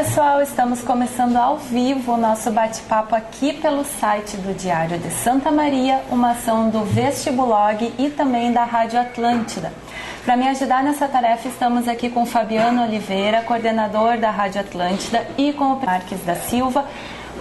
pessoal, estamos começando ao vivo o nosso bate-papo aqui pelo site do Diário de Santa Maria, uma ação do Vestibulog e também da Rádio Atlântida. Para me ajudar nessa tarefa, estamos aqui com o Fabiano Oliveira, coordenador da Rádio Atlântida, e com o Marques da Silva,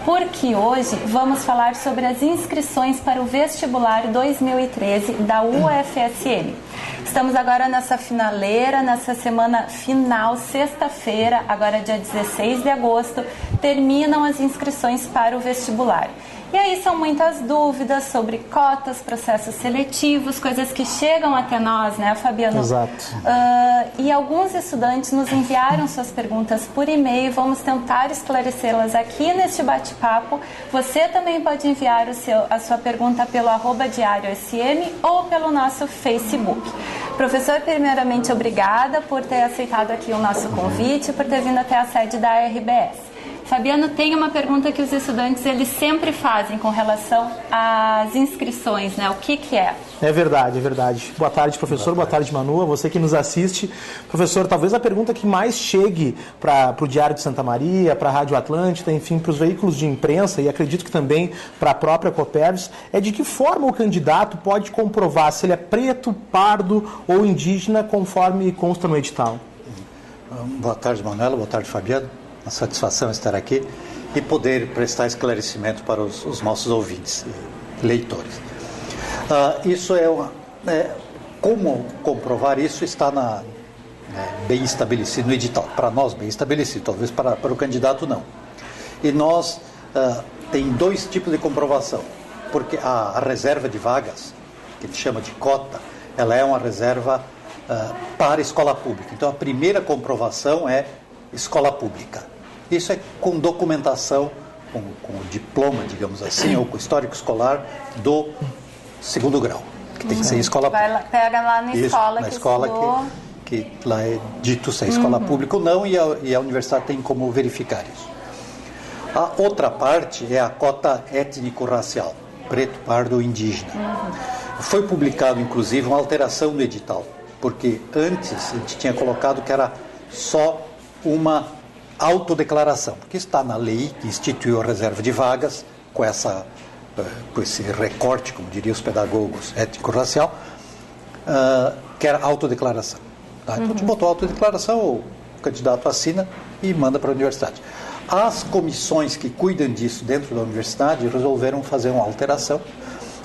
porque hoje vamos falar sobre as inscrições para o vestibular 2013 da UFSM. Estamos agora nessa finaleira, nessa semana final, sexta-feira, agora dia 16 de agosto, terminam as inscrições para o vestibular. E aí são muitas dúvidas sobre cotas, processos seletivos, coisas que chegam até nós, né, Fabiano? Exato. E alguns estudantes nos enviaram suas perguntas por e-mail, vamos tentar esclarecê-las aqui neste bate-papo. Você também pode enviar a sua pergunta pelo @diariosm ou pelo nosso Facebook. Professor, primeiramente, obrigada por ter aceitado aqui o nosso convite, por ter vindo até a sede da RBS. Fabiano, tem uma pergunta que os estudantes eles sempre fazem com relação às inscrições, né? O que é? É verdade, é verdade. Boa tarde, professor. Boa tarde, Manu. Você que nos assiste. Professor, talvez a pergunta que mais chegue para o Diário de Santa Maria, para a Rádio Atlântida, enfim, para os veículos de imprensa e acredito que também para a própria Copérvis, é de que forma o candidato pode comprovar se ele é preto, pardo ou indígena, conforme consta no edital. Boa tarde, Manuela. Boa tarde, Fabiano. Uma satisfação estar aqui e poder prestar esclarecimento para os nossos ouvintes, leitores. Isso como comprovar isso está bem estabelecido no edital. Para nós, bem estabelecido, talvez para o candidato não. E nós tem dois tipos de comprovação, porque a reserva de vagas, que a gente chama de cota, ela é uma reserva para a escola pública. Então, a primeira comprovação é escola pública. Isso é com documentação, com o diploma, digamos assim, ou com o histórico escolar do segundo grau, que tem que ser escola pública. Pega lá na escola, na escola que lá é dito se é escola pública ou não, e a universidade tem como verificar isso. A outra parte é a cota étnico-racial, preto, pardo ou indígena. Foi publicado, inclusive, uma alteração no edital, porque antes a gente tinha colocado que era só uma autodeclaração, porque está na lei que instituiu a reserva de vagas, com esse recorte, como diriam os pedagogos, étnico-racial, que era autodeclaração. Tá? Então, a gente botou a autodeclaração, o candidato assina e manda para a universidade. As comissões que cuidam disso dentro da universidade resolveram fazer uma alteração,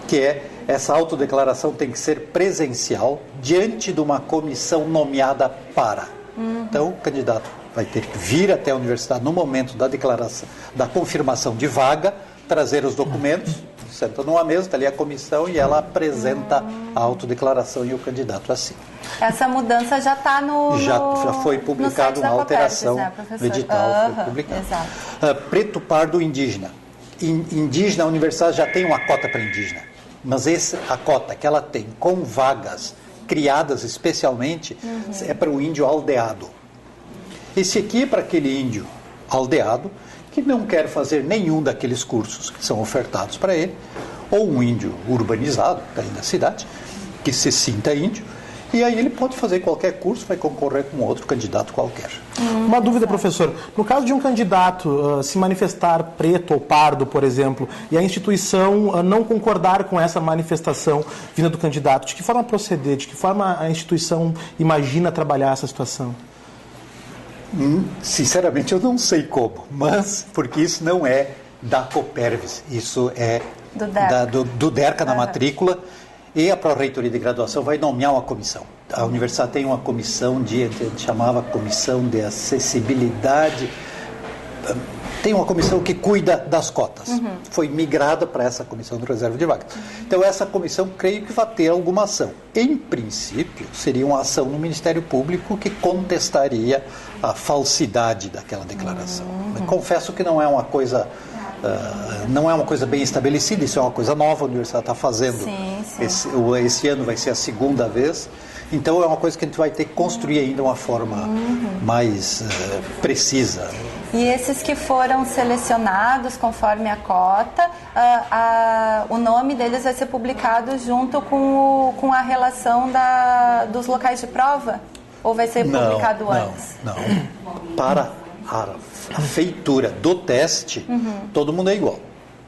que é essa autodeclaração tem que ser presencial diante de uma comissão nomeada para. Então, o candidato vai ter que vir até a universidade no momento da declaração, da confirmação de vaga, trazer os documentos, senta numa mesa, está ali a comissão e ela apresenta a autodeclaração e o candidato assina. Essa mudança já está Já foi publicado uma alteração no edital, foi publicado. Exato. Preto, pardo, indígena. Indígena, a universidade já tem uma cota para indígena, mas a cota que ela tem com vagas criadas especialmente é para o índio aldeado. Esse aqui é para aquele índio aldeado que não quer fazer nenhum daqueles cursos que são ofertados para ele, ou um índio urbanizado, que está aí na cidade, que se sinta índio, e aí ele pode fazer qualquer curso, vai concorrer com outro candidato qualquer. Uma dúvida, professor. No caso de um candidato se manifestar preto ou pardo, por exemplo, e a instituição não concordar com essa manifestação vinda do candidato, de que forma proceder? De que forma a instituição imagina trabalhar essa situação? Sinceramente, eu não sei como, mas porque isso não é da Copérvis, isso é do DERCA na matrícula, e a Pró-Reitoria de Graduação vai nomear uma comissão. A universidade tem uma comissão a gente chamava Comissão de Acessibilidade, tem uma comissão que cuida das cotas. Foi migrada para essa comissão de reserva de vagas. Então, essa comissão, creio que vai ter alguma ação. Em princípio, seria uma ação no Ministério Público que contestaria a falsidade daquela declaração. Confesso que não é uma coisa bem estabelecida, isso é uma coisa nova, a universidade está fazendo. Esse ano vai ser a segunda vez. Então, é uma coisa que a gente vai ter que construir ainda uma forma mais precisa. E esses que foram selecionados conforme a cota, o nome deles vai ser publicado junto com a relação dos locais de prova? Ou vai ser publicado antes? Não. Para a feitura do teste, todo mundo é igual.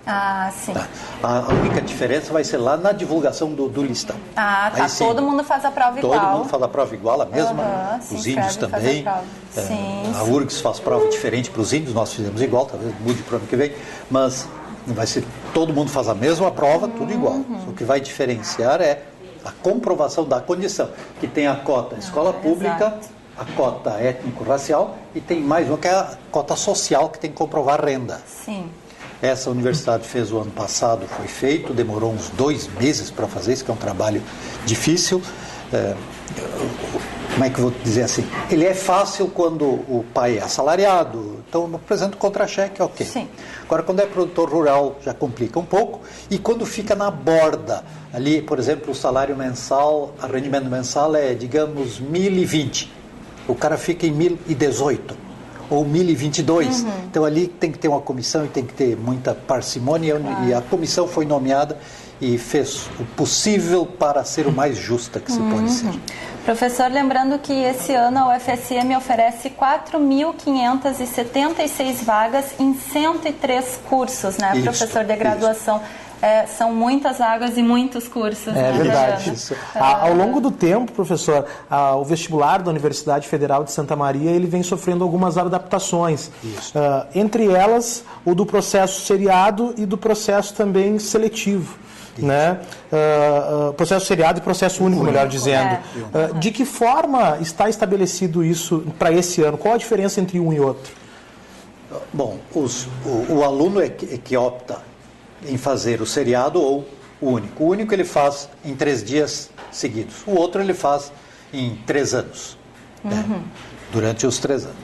Ah, sim. Tá? A única diferença vai ser lá na divulgação do listão. Ah, tá. Aí, sim, todo mundo faz a prova igual. Todo mundo faz a prova igual, a mesma. Os índios também. A URGS faz prova diferente para os índios, nós fizemos igual, talvez mude para o ano que vem, mas vai ser, todo mundo faz a mesma prova, tudo igual. O que vai diferenciar é a comprovação da condição, que tem a cota escola pública, exato. a cota étnico-racial e tem mais uma que é a cota social, que tem que comprovar renda. Sim. Essa universidade fez o ano passado, foi feito, demorou uns 2 meses para fazer isso, que é um trabalho difícil. Como é que eu vou dizer assim? Ele é fácil quando o pai é assalariado, então apresenta o contra-cheque, ok. Sim. Agora, quando é produtor rural, já complica um pouco. E quando fica na borda, ali, por exemplo, o salário mensal, o rendimento mensal é, digamos, 1.020. O cara fica em 1.018 ou 1.022. Então, ali tem que ter uma comissão e tem que ter muita parcimônia. E a comissão foi nomeada e fez o possível para ser o mais justa que se pode ser. Professor, lembrando que esse ano a UFSM oferece 4.576 vagas em 103 cursos, né, Isso, professor de graduação? São muitas vagas e muitos cursos. É verdade. Isso. Ao longo do tempo, professor, o vestibular da Universidade Federal de Santa Maria ele vem sofrendo algumas adaptações. Entre elas, o do processo seriado e do processo também seletivo. Né? Processo seriado e processo único, melhor dizendo. De que forma está estabelecido isso para esse ano? Qual a diferença entre um e outro? Bom, o aluno é que opta em fazer o seriado ou o único. O único ele faz em 3 dias seguidos. O outro ele faz em 3 anos. Durante os 3 anos.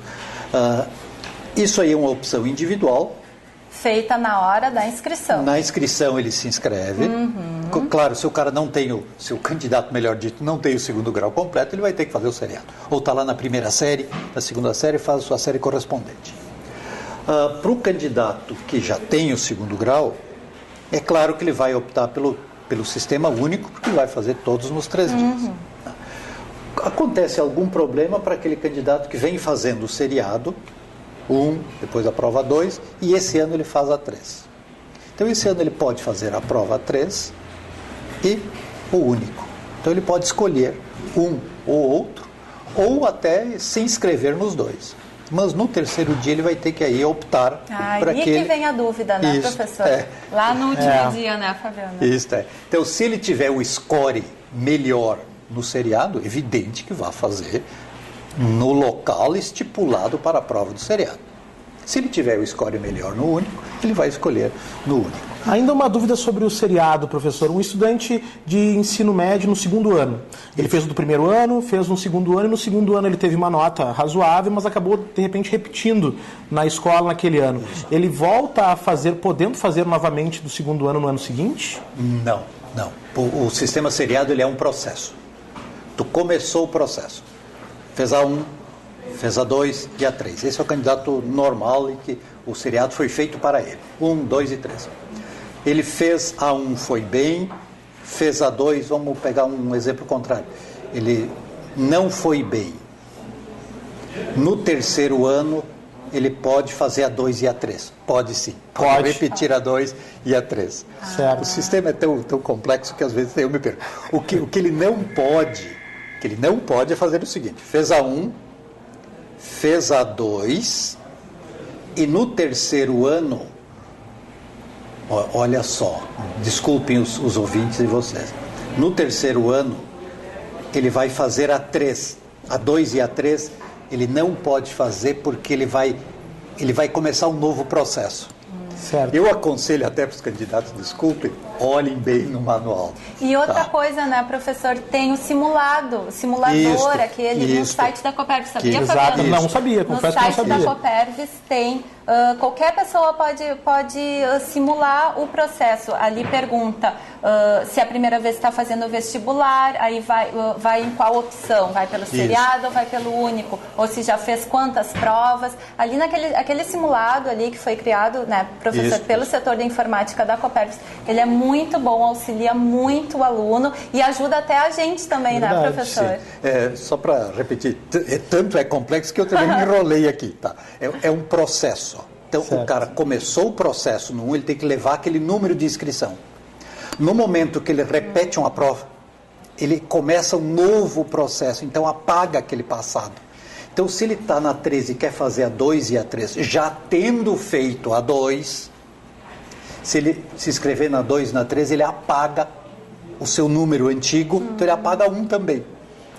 Isso aí é uma opção individual. Feita na hora da inscrição. Na inscrição ele se inscreve. Claro, se o cara não tem se o candidato, melhor dito, não tem o 2º grau completo, ele vai ter que fazer o seriado. Ou está lá na primeira série, na 2ª série, faz a sua série correspondente. Para o candidato que já tem o 2º grau, é claro que ele vai optar pelo sistema único, porque vai fazer todos nos 3 dias. Acontece algum problema para aquele candidato que vem fazendo o seriado, depois a prova 2, e esse ano ele faz a 3. Então, esse ano ele pode fazer a prova 3 e o único. Então, ele pode escolher um ou outro, ou até se inscrever nos 2. Mas no 3º dia ele vai ter que aí optar para aquele... Aí que vem a dúvida, né, professor? Lá no último dia, né, Fabiana? Isso, Então, se ele tiver o score melhor no seriado, evidente que vai fazer no local estipulado para a prova do seriado. Se ele tiver o score melhor no único, ele vai escolher no único. Ainda uma dúvida sobre o seriado, professor. Um estudante de ensino médio no 2º ano. Ele fez o do 1º ano, fez no 2º ano, e no 2º ano ele teve uma nota razoável, mas acabou, de repente, repetindo na escola naquele ano. Ele volta a fazer, podendo fazer novamente do 2º ano no ano seguinte? Não. O sistema seriado ele é um processo. Tu começou o processo. Fez a 1, fez a 2 e a 3. Esse é o candidato normal e que o seriado foi feito para ele. 1, 2 e 3. Ele fez a 1, foi bem. Fez a 2, vamos pegar um exemplo contrário. Ele não foi bem. No 3º ano, ele pode fazer a 2 e a 3. Pode sim. Pode repetir a 2 e a 3. Certo. O sistema é tão complexo que às vezes eu me pergunto. O que ele não pode... que ele não pode é fazer o seguinte: fez a 1, fez a 2 e no 3º ano, olha só, desculpem os ouvintes e vocês, no 3º ano ele vai fazer a 3, a 2 e a 3 ele não pode fazer porque ele vai começar um novo processo. Certo. Eu aconselho até para os candidatos, desculpem, olhem bem no manual. E outra coisa, né, professor, tem o simulador, aquele no site da Copervis. Sabia, Fabiana? Não sabia, confesso que não sabia. No site da Copervis tem qualquer pessoa pode simular o processo. Ali pergunta se é a primeira vez que está fazendo o vestibular, aí vai em qual opção? Vai pelo seriado ou vai pelo único? Ou se já fez quantas provas? Ali aquele simulado ali que foi criado, né, professor, pelo setor de informática da Copérnicos, ele é muito bom, auxilia muito o aluno e ajuda até a gente também, né, professor? Só para repetir, tanto é complexo que eu também me enrolei aqui, tá? É um processo. Então, o cara começou o processo no 1, ele tem que levar aquele número de inscrição. No momento que ele repete uma prova, ele começa um novo processo, então apaga aquele passado. Então, se ele está na 13 e quer fazer a 2 e a 3, já tendo feito a 2, se ele se inscrever na 2 e na 3, ele apaga o seu número antigo, então ele apaga 1 também.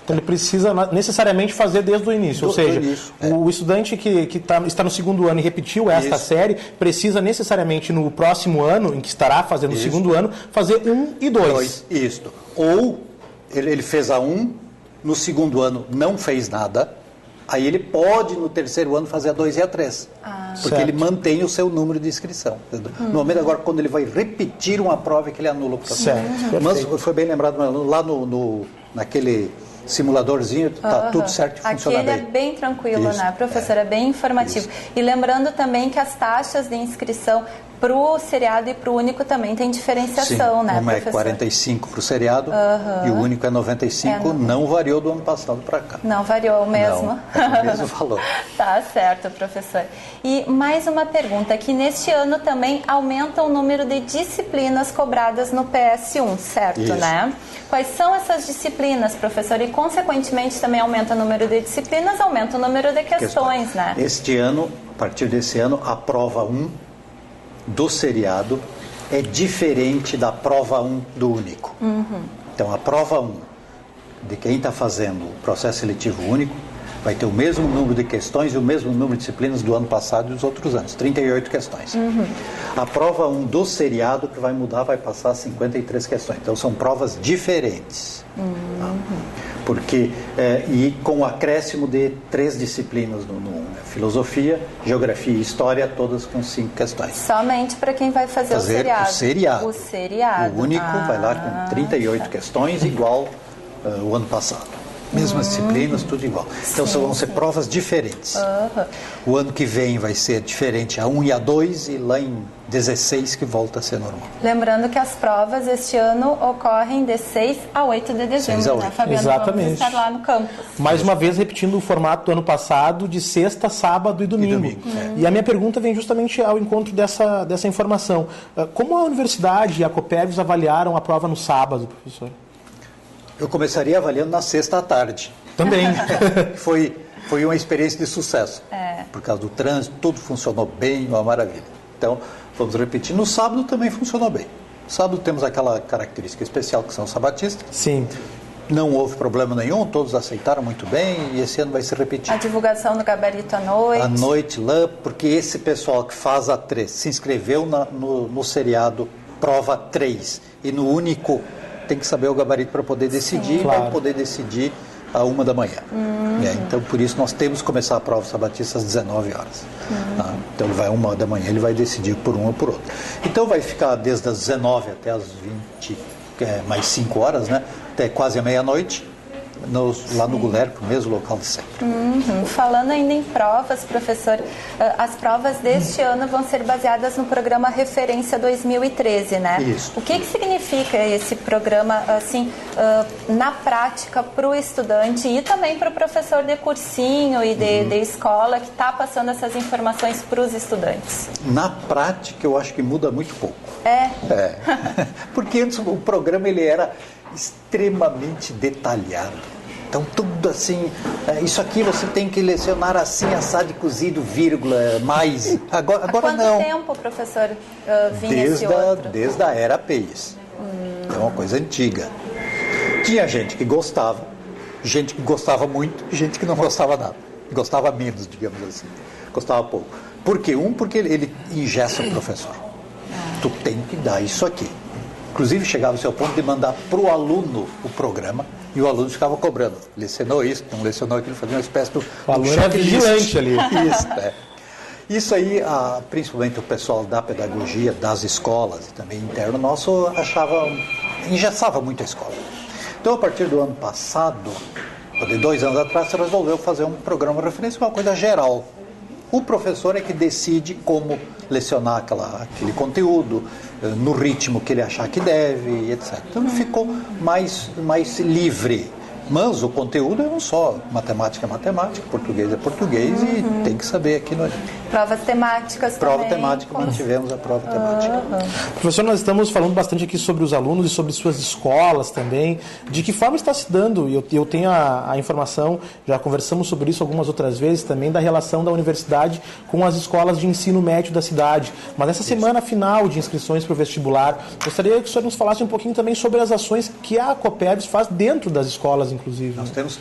Então ele precisa necessariamente fazer desde o início, ou seja, o estudante que está no segundo ano e repetiu esta série, precisa necessariamente no próximo ano, em que estará fazendo o segundo ano, fazer 1 e 2. Isso. Ou ele fez a 1, no segundo ano não fez nada, aí ele pode no terceiro ano fazer a 2 e a 3. Porque ele mantém o seu número de inscrição. No momento agora, quando ele vai repetir uma prova, é que ele anula o processo. Mas foi bem lembrado, lá naquele simuladorzinho, está tudo certo e funciona bem. Aquele é bem tranquilo, né, professor? É bem informativo. E lembrando também que as taxas de inscrição para o seriado e para o único também tem diferenciação, né, uma professor? É 45 para o seriado e o único é 95, não variou do ano passado para cá. Não variou mesmo? Não, é o mesmo valor. Tá certo, professor. E mais uma pergunta, que neste ano também aumenta o número de disciplinas cobradas no PS1, certo, né? Quais são essas disciplinas, professor? E, consequentemente, também aumenta o número de disciplinas, aumenta o número de questões, né? Este ano, a partir desse ano, a prova 1 do seriado é diferente da prova 1 do único. Então, a prova 1 de quem está fazendo o processo seletivo único vai ter o mesmo número de questões e o mesmo número de disciplinas do ano passado e dos outros anos, 38 questões. A prova 1 do seriado, que vai mudar, vai passar a 53 questões. Então, são provas diferentes. Porque, e com o acréscimo de 3 disciplinas no 1, né? Filosofia, Geografia e História, todas com 5 questões. Somente para quem vai fazer o seriado. O seriado. O único vai lá com 38 questões, igual o ano passado. Mesmas disciplinas, tudo igual. Então vão ser provas diferentes. O ano que vem vai ser diferente a 1 e a 2 e lá em 16 que volta a ser normal. Lembrando que as provas este ano ocorrem de 6 a 8 de dezembro, né, Fabiano? Exatamente. Vamos estar lá no campus. Mais uma vez repetindo o formato do ano passado de sexta, sábado e domingo. E a minha pergunta vem justamente ao encontro dessa informação. Como a universidade e a Copérnicos avaliaram a prova no sábado, professor? Eu começaria avaliando na sexta à tarde. Também. Foi uma experiência de sucesso. Por causa do trânsito, tudo funcionou bem, uma maravilha. Então, vamos repetir. No sábado também funcionou bem. No sábado temos aquela característica especial que são os sabatistas. Sim. Não houve problema nenhum, todos aceitaram muito bem e esse ano vai se repetir. A divulgação do gabarito à noite. À noite lá, porque esse pessoal que faz a 3 se inscreveu no seriado prova 3 e no único tem que saber o gabarito para poder decidir e vai poder decidir à 1 da manhã. Então, por isso, nós temos que começar a prova sabatista às 19 horas. Tá? Então, ele vai 1 da manhã, ele vai decidir por um ou por outro. Então, vai ficar desde as 19 até as 20, mais 5 horas, né? Até quase a meia-noite, lá no Gulerco, no mesmo local de sempre. Falando ainda em provas, professor, as provas deste ano vão ser baseadas no programa Referência 2013, né? Isso. O que significa esse programa, assim, na prática para o estudante e também para o professor de cursinho e de escola que está passando essas informações para os estudantes? Na prática, eu acho que muda muito pouco. Porque antes o programa ele era extremamente detalhado. Então, tudo assim, isso aqui você tem que lecionar assim, assado e cozido, vírgula, mais. Agora quanto não. Quanto tempo, professor, vinha esse outro? Desde a era PEIS. É uma coisa antiga. Tinha gente que gostava, gente que gostava muito e gente que não gostava nada. Gostava menos, digamos assim. Gostava pouco. Por quê? Porque ele engessa o professor. Tu tem que dar isso aqui. Inclusive, chegava ao seu ponto de mandar para o aluno o programa e o aluno ficava cobrando. Lecionou isso, não lecionou aquilo, fazia uma espécie de o aluno era vigilante ali. Isso, Isso aí, principalmente o pessoal da pedagogia, das escolas e também interno nosso, engessava muito a escola. Então, a partir do ano passado, de 2 anos atrás, se resolveu fazer um programa de referência, uma coisa geral. O professor é que decide como lecionar aquele conteúdo, no ritmo que ele achar que deve, etc. Então, ficou mais livre. Mas o conteúdo é um só. Matemática é matemática, português é português e tem que saber aqui no... Provas temáticas Prova também. temática, mantivemos a prova temática. Professor, nós estamos falando bastante aqui sobre os alunos e sobre suas escolas também. De que forma está se dando, e eu tenho a informação, já conversamos sobre isso algumas outras vezes também, da relação da universidade com as escolas de ensino médio da cidade. Mas essa semana final de inscrições para o vestibular, gostaria que o senhor nos falasse um pouquinho também sobre as ações que a Copérvis faz dentro das escolas, inclusive. Nós temos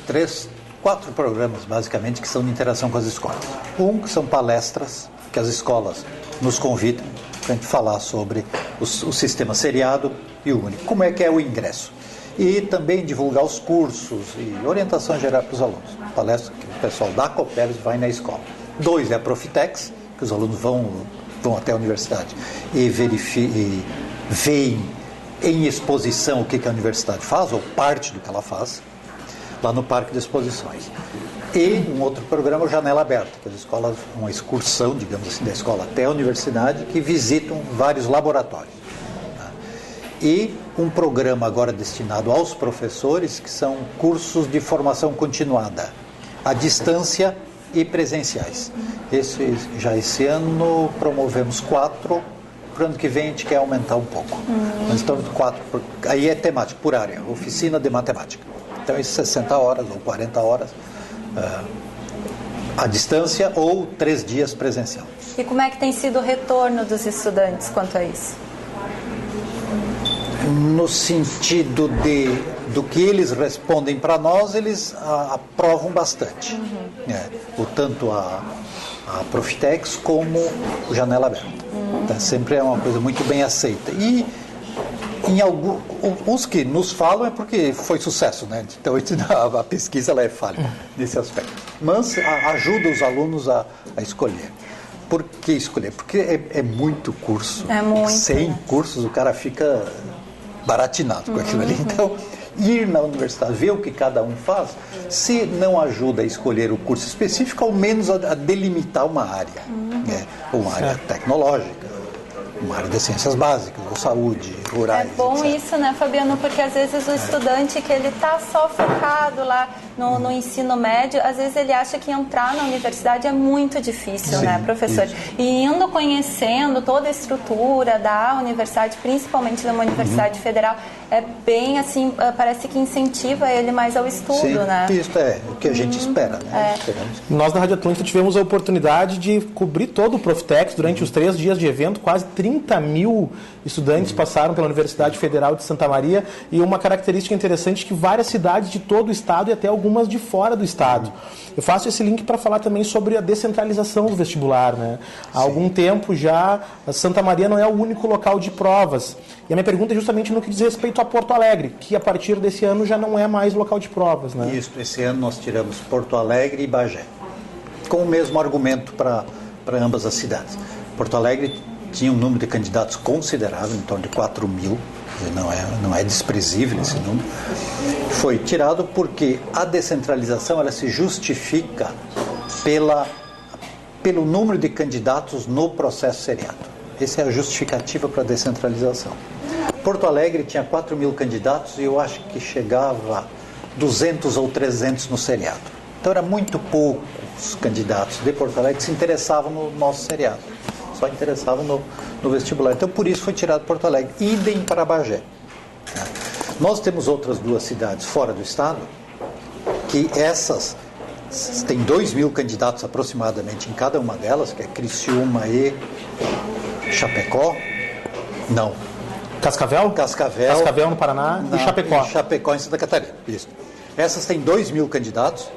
4 programas, basicamente, que são de interação com as escolas. Que são palestras, que as escolas nos convidam para a gente falar sobre o sistema seriado e o único. Como é que é o ingresso? E também divulgar os cursos e orientação geral para os alunos. Palestra que o pessoal da Copérvis vai na escola. 2 é a Profitex, que os alunos vão até a universidade e veem em exposição o que a universidade faz, ou parte do que ela faz, lá no Parque de Exposições. E um outro programa, o Janela Aberta, que as escolas, uma excursão, digamos assim, da escola até a universidade, que visitam vários laboratórios. E um programa agora destinado aos professores, que são cursos de formação continuada, à distância e presenciais. Esse ano promovemos 4, para o ano que vem a gente quer aumentar um pouco. Mas estamos 4, aí é temático, por área, oficina de matemática. Então, isso 60 horas ou 40 horas à distância ou 3 dias presencial. E como é que tem sido o retorno dos estudantes quanto a isso? No sentido do que eles respondem para nós, eles aprovam bastante. Tanto a Profitex como o Janela Aberta. Então, sempre é uma coisa muito bem aceita. E os que nos falam é porque foi sucesso, né? Então a pesquisa ela é falha nesse aspecto. Mas ajuda os alunos a escolher. Por que escolher? Porque é muito curso. É muito. 100 cursos, o cara fica baratinado com aquilo ali. Então, ir na universidade, ver o que cada um faz, se não ajuda a escolher o curso específico, ao menos a delimitar uma área. Uma área tecnológica, uma área de ciências básicas, ou saúde, rurais. É bom etc. isso, né, Fabiano? Porque às vezes o estudante que ele está só focado lá no ensino médio, às vezes ele acha que entrar na universidade é muito difícil, Sim, né, professor? Isso. E indo conhecendo toda a estrutura da universidade, principalmente de uma universidade federal, é bem assim, parece que incentiva ele mais ao estudo, Sim, né? Isso é o que a gente espera, né? Nós da Rádio Atlântida tivemos a oportunidade de cobrir todo o Profitex durante os 3 dias de evento. Quase 30 mil estudantes passaram pela Universidade Federal de Santa Maria, e uma característica interessante é que várias cidades de todo o estado e até algumas de fora do estado. Eu faço esse link para falar também sobre a descentralização do vestibular, né? Há algum tempo já, Santa Maria não é o único local de provas. E a minha pergunta é justamente no que diz respeito a Porto Alegre, que a partir desse ano já não é mais local de provas, né? Isso, esse ano nós tiramos Porto Alegre e Bagé, com o mesmo argumento para ambas as cidades. Porto Alegre tinha um número de candidatos considerável, em torno de 4 mil, não é desprezível esse número. Foi tirado porque a descentralização ela se justifica pelo número de candidatos no processo seriado. Essa é a justificativa para a descentralização. Porto Alegre tinha 4 mil candidatos e eu acho que chegava a 200 ou 300 no seriado. Então, era muito poucos candidatos de Porto Alegre que se interessavam no nosso seriado. Só interessavam no vestibular. Então, por isso foi tirado Porto Alegre. Idem para Bagé. Nós temos outras 2 cidades fora do estado, que essas têm 2 mil candidatos aproximadamente em cada uma delas, que é Criciúma e Chapecó. Não. Cascavel? Cascavel no Paraná e Chapecó. E Chapecó em Santa Catarina. Isso. Essas têm 2 mil candidatos,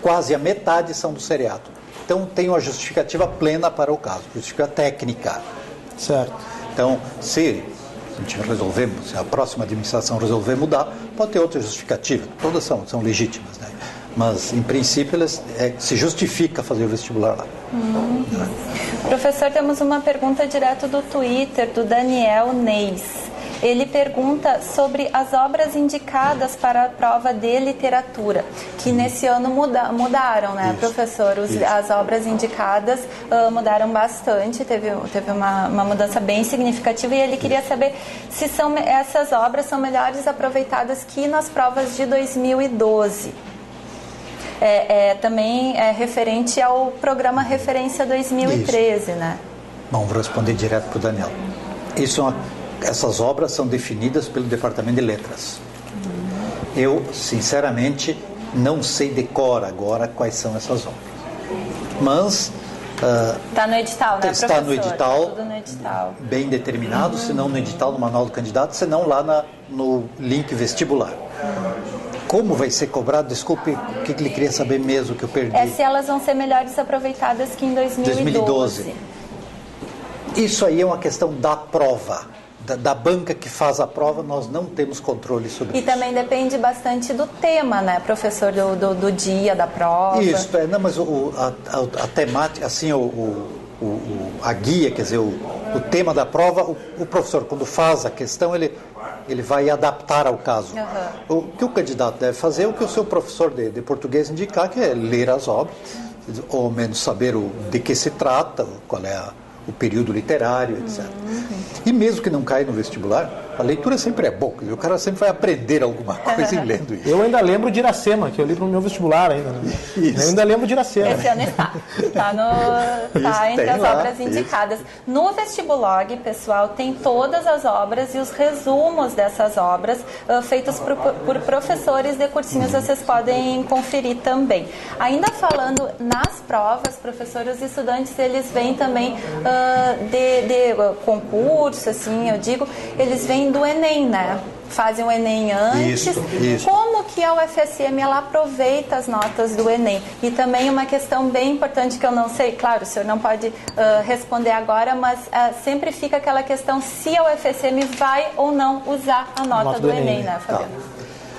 quase a metade são do seriado. Então tem uma justificativa plena para o caso, justificativa técnica. Certo. Então, se a próxima administração resolver mudar, pode ter outra justificativa. Todas são legítimas, né? Mas, em princípio, se justifica fazer o vestibular lá. Professor, temos uma pergunta direto do Twitter, do Daniel Neis. Ele pergunta sobre as obras indicadas para a prova de literatura, que nesse ano mudaram, né, Isso, professor? As obras indicadas mudaram bastante, teve uma mudança bem significativa, e ele queria saber se essas obras são melhores aproveitadas que nas provas de 2012. Também é referente ao programa Referência 2013, né? Bom, vou responder direto para o Daniel. Essas obras são definidas pelo Departamento de Letras. Eu, sinceramente, não sei de cor agora quais são essas obras. Mas... Está no edital, né, professor? Está no edital, tudo no edital. Bem determinado, se não no edital, no manual do candidato, se não lá no link vestibular. Como vai ser cobrado? Desculpe, o que ele queria saber mesmo que eu perdi? Se elas vão ser melhores aproveitadas que em 2012. Isso aí é uma questão da prova. Da banca que faz a prova, nós não temos controle sobre isso. E também depende bastante do tema, né, professor, do dia da prova. Isso, não, mas a temática, assim, a guia, quer dizer, o tema da prova, o professor, quando faz a questão, ele vai adaptar ao caso. O que o candidato deve fazer é o que o seu professor de português indicar, que é ler as obras, ou ao menos saber de que se trata, qual é o período literário, etc. E mesmo que não caia no vestibular, a leitura sempre é boa, o cara sempre vai aprender alguma coisa em lendo isso. Eu ainda lembro de Iracema, que eu li para o meu vestibular ainda. Né? Eu ainda lembro de Iracema. Esse ano está entre as obras indicadas. No Vestibulog, pessoal, tem todas as obras e os resumos dessas obras feitos por professores de cursinhos, vocês podem conferir também. Ainda falando nas provas, professores, os estudantes, eles vêm também de concurso, assim, eu digo, eles vêm do Enem, né? Fazem o Enem antes. Isso. Como que a UFSM ela aproveita as notas do Enem? E também uma questão bem importante que eu não sei, claro, o senhor não pode responder agora, mas sempre fica aquela questão se a UFSM vai ou não usar a nota do Enem, né, Fabiano?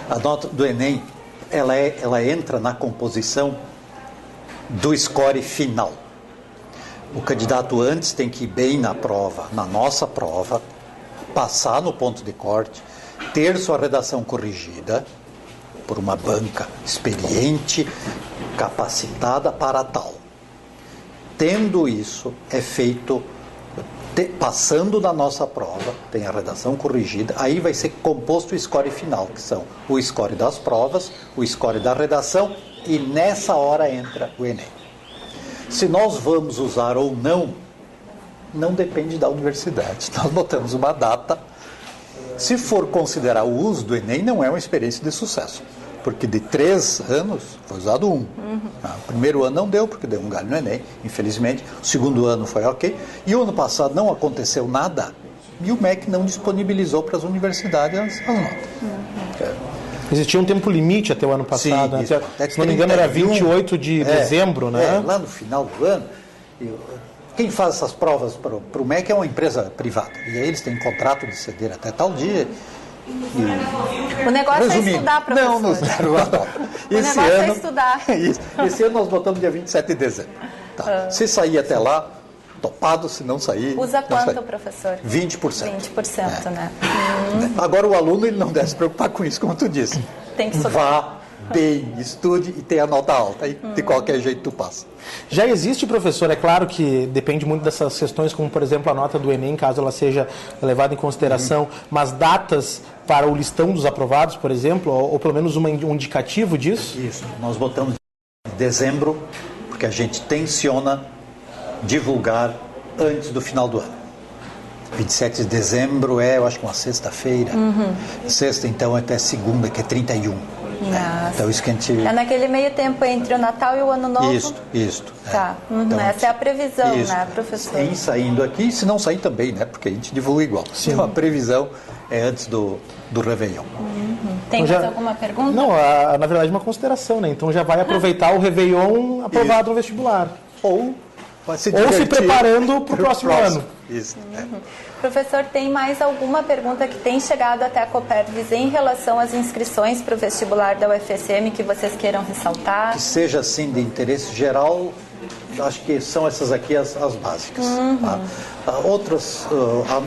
Tá. A nota do Enem, ela entra na composição do score final. O candidato antes tem que ir bem na prova, na nossa prova, passar no ponto de corte, ter sua redação corrigida por uma banca experiente, capacitada para tal. Tendo isso, é feito, passando na nossa prova, tem a redação corrigida, aí vai ser composto o score final, que são o score das provas, o score da redação, e nessa hora entra o Enem. Se nós vamos usar ou não depende da universidade. Nós botamos uma data. Se for considerar o uso do Enem, não é uma experiência de sucesso. Porque de 3 anos, foi usado 1. O primeiro ano não deu, porque deu um galho no Enem, infelizmente. O segundo ano foi ok. E o ano passado não aconteceu nada. E o MEC não disponibilizou para as universidades as notas. Existia um tempo limite até o ano passado. Sim, se não me engano, era 28 de dezembro, né? Lá no final do ano. Quem faz essas provas para o MEC é uma empresa privada. E aí eles têm contrato de ceder até tal dia. O negócio é estudar, professor. Não nos deram a nota. Negócio é estudar. Esse ano nós botamos dia 27 de dezembro. Tá. Se sair até lá, topado, se não sair... Usa quanto, professor? 20%. 20%, né? Agora o aluno ele não deve se preocupar com isso, como tu disse. Tem que estudar. Vá bem, estude e tenha nota alta. E de qualquer jeito tu passa. Já existe, professor, é claro que depende muito dessas questões, como por exemplo a nota do Enem, caso ela seja levada em consideração, mas datas para o listão dos aprovados, por exemplo, ou pelo menos um indicativo disso? Isso, nós botamos em dezembro, porque a gente tenciona divulgar antes do final do ano. 27 de dezembro eu acho que uma sexta-feira. Sexta, então, até segunda, que é 31. Então, isso que a gente... É naquele meio tempo entre o Natal e o Ano Novo? Isso. Tá. Então, essa é a previsão, né, professor? Em saindo aqui, se não sair também, né? Porque a gente divulga igual. Sim. Então, a previsão é antes do Réveillon. Tem mais alguma pergunta? Não, na verdade, uma consideração, né? Então já vai aproveitar o Réveillon aprovado no vestibular. Ou se preparando para o próximo ano. Isso. Professor, tem mais alguma pergunta que tem chegado até a Copervis em relação às inscrições para o vestibular da UFSM que vocês queiram ressaltar? Que seja, assim, de interesse geral, acho que são essas aqui as básicas. Tá?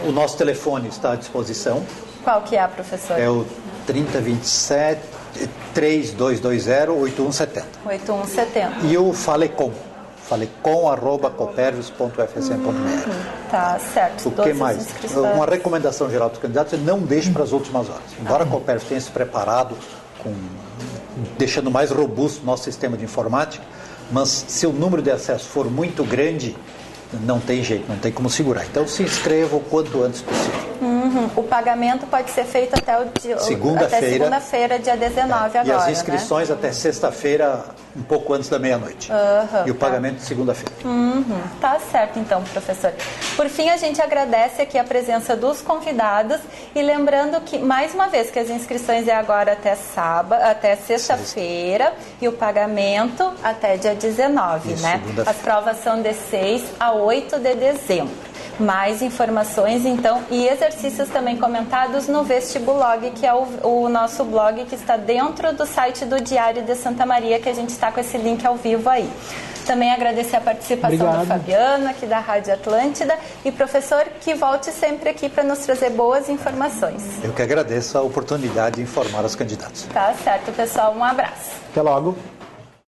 O nosso telefone está à disposição. Qual que é, professor? É o 3027 3220 8170. 8170. E o falecom@copervis.ufsm.br. Tá certo. O que mais? Uma recomendação geral dos candidatos é não deixe para as últimas horas. Embora a Copervis tenha se preparado, deixando mais robusto o nosso sistema de informática, mas se o número de acessos for muito grande, não tem jeito, não tem como segurar. Então se inscreva o quanto antes possível. O pagamento pode ser feito até segunda-feira, dia 19 agora, e as inscrições, né? Até sexta-feira, um pouco antes da meia-noite. E o pagamento de segunda-feira. Tá certo, então, professor. Por fim, a gente agradece aqui a presença dos convidados e lembrando que, mais uma vez, que as inscrições é agora até sexta-feira e o pagamento até dia 19, isso, né? As provas são de 6 a 8 de dezembro. Mais informações, então, e exercícios também comentados no Vestibulog, que é o nosso blog que está dentro do site do Diário de Santa Maria, que a gente está com esse link ao vivo aí. Também agradecer a participação do Fabiano, aqui da Rádio Atlântida, e professor, que volte sempre aqui para nos trazer boas informações. Eu que agradeço a oportunidade de informar os candidatos. Tá certo, pessoal. Um abraço. Até logo.